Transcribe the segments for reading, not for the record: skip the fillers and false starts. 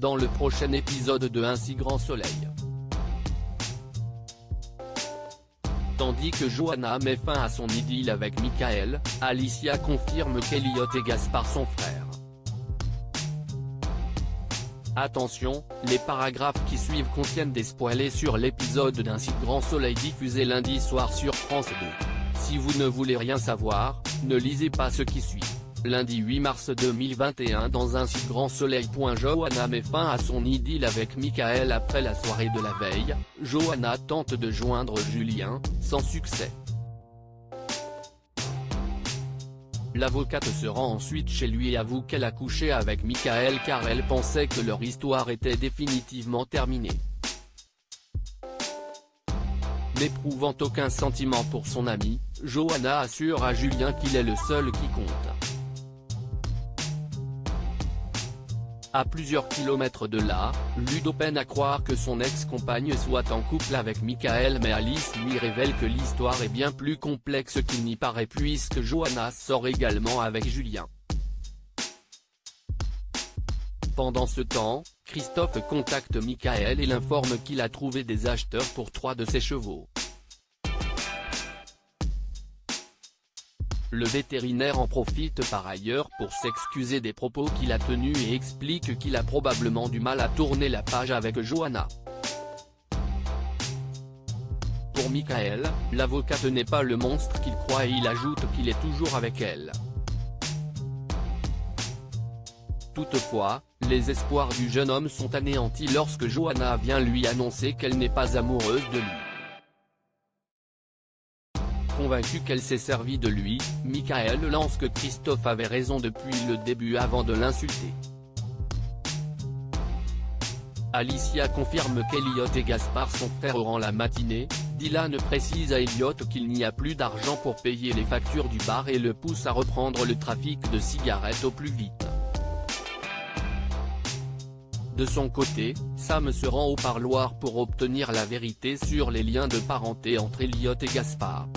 dans le prochain épisode de Un si grand soleil. Tandis que Johanna met fin à son idylle avec Michael, Alicia confirme qu'Elliot et Gaspard sont frères. Attention, les paragraphes qui suivent contiennent des spoilers sur l'épisode d'Un si grand soleil diffusé lundi soir sur France 2. Si vous ne voulez rien savoir, ne lisez pas ce qui suit. Lundi 8 mars 2021 dans Un si grand soleil. Johanna met fin à son idylle avec Michael après la soirée de la veille. Johanna tente de joindre Julien, sans succès. L'avocate se rend ensuite chez lui et avoue qu'elle a couché avec Michael car elle pensait que leur histoire était définitivement terminée. N'éprouvant aucun sentiment pour son ami, Johanna assure à Julien qu'il est le seul qui compte. À plusieurs kilomètres de là, Ludo peine à croire que son ex-compagne soit en couple avec Michael, mais Alice lui révèle que l'histoire est bien plus complexe qu'il n'y paraît puisque Johanna sort également avec Julien. Pendant ce temps, Christophe contacte Michael et l'informe qu'il a trouvé des acheteurs pour 3 de ses chevaux. Le vétérinaire en profite par ailleurs pour s'excuser des propos qu'il a tenus et explique qu'il a probablement du mal à tourner la page avec Johanna. Pour Michael, l'avocate n'est pas le monstre qu'il croit et il ajoute qu'il est toujours avec elle. Toutefois, les espoirs du jeune homme sont anéantis lorsque Johanna vient lui annoncer qu'elle n'est pas amoureuse de lui. Convaincu qu'elle s'est servie de lui, Michael lance que Christophe avait raison depuis le début avant de l'insulter. Alicia confirme qu'Elliot et Gaspard sont frères durant la matinée. Dylan précise à Elliot qu'il n'y a plus d'argent pour payer les factures du bar et le pousse à reprendre le trafic de cigarettes au plus vite. De son côté, Sam se rend au parloir pour obtenir la vérité sur les liens de parenté entre Elliot et Gaspard.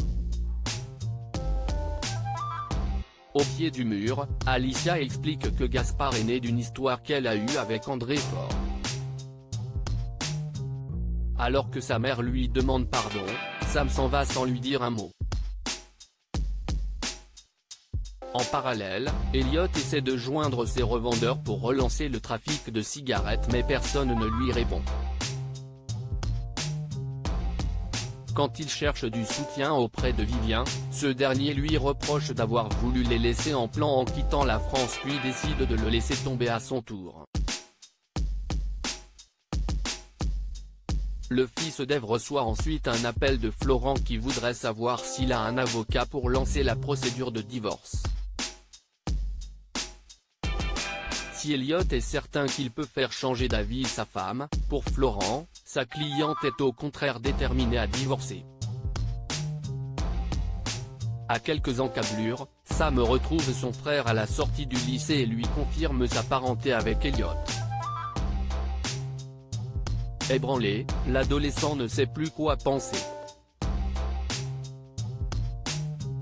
Au pied du mur, Alicia explique que Gaspard est né d'une histoire qu'elle a eue avec André Faure. Alors que sa mère lui demande pardon, Sam s'en va sans lui dire un mot. En parallèle, Elliot essaie de joindre ses revendeurs pour relancer le trafic de cigarettes mais personne ne lui répond. Quand il cherche du soutien auprès de Vivien, ce dernier lui reproche d'avoir voulu les laisser en plan en quittant la France puis décide de le laisser tomber à son tour. Le fils d'Ève reçoit ensuite un appel de Florent qui voudrait savoir s'il a un avocat pour lancer la procédure de divorce. Si Elliot est certain qu'il peut faire changer d'avis sa femme, pour Florent, sa cliente est au contraire déterminée à divorcer. À quelques encablures, Sam retrouve son frère à la sortie du lycée et lui confirme sa parenté avec Elliot. Ébranlé, l'adolescent ne sait plus quoi penser.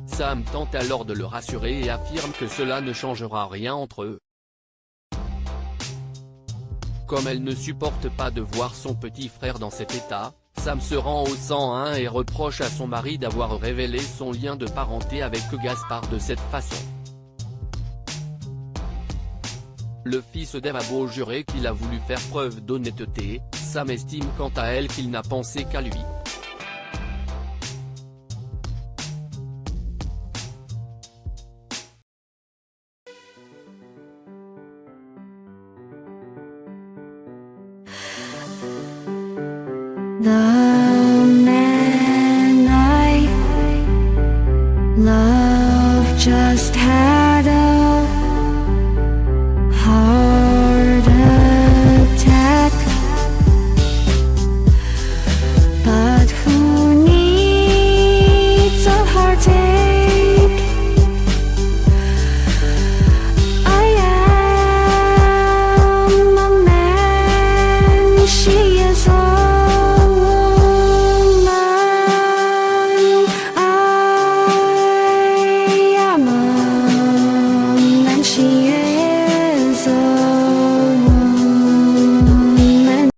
Sam tente alors de le rassurer et affirme que cela ne changera rien entre eux. Comme elle ne supporte pas de voir son petit frère dans cet état, Sam se rend au 101 et reproche à son mari d'avoir révélé son lien de parenté avec Gaspard de cette façon. Le fils d'Ève a beau jurer qu'il a voulu faire preuve d'honnêteté, Sam estime quant à elle qu'il n'a pensé qu'à lui. The man I love just had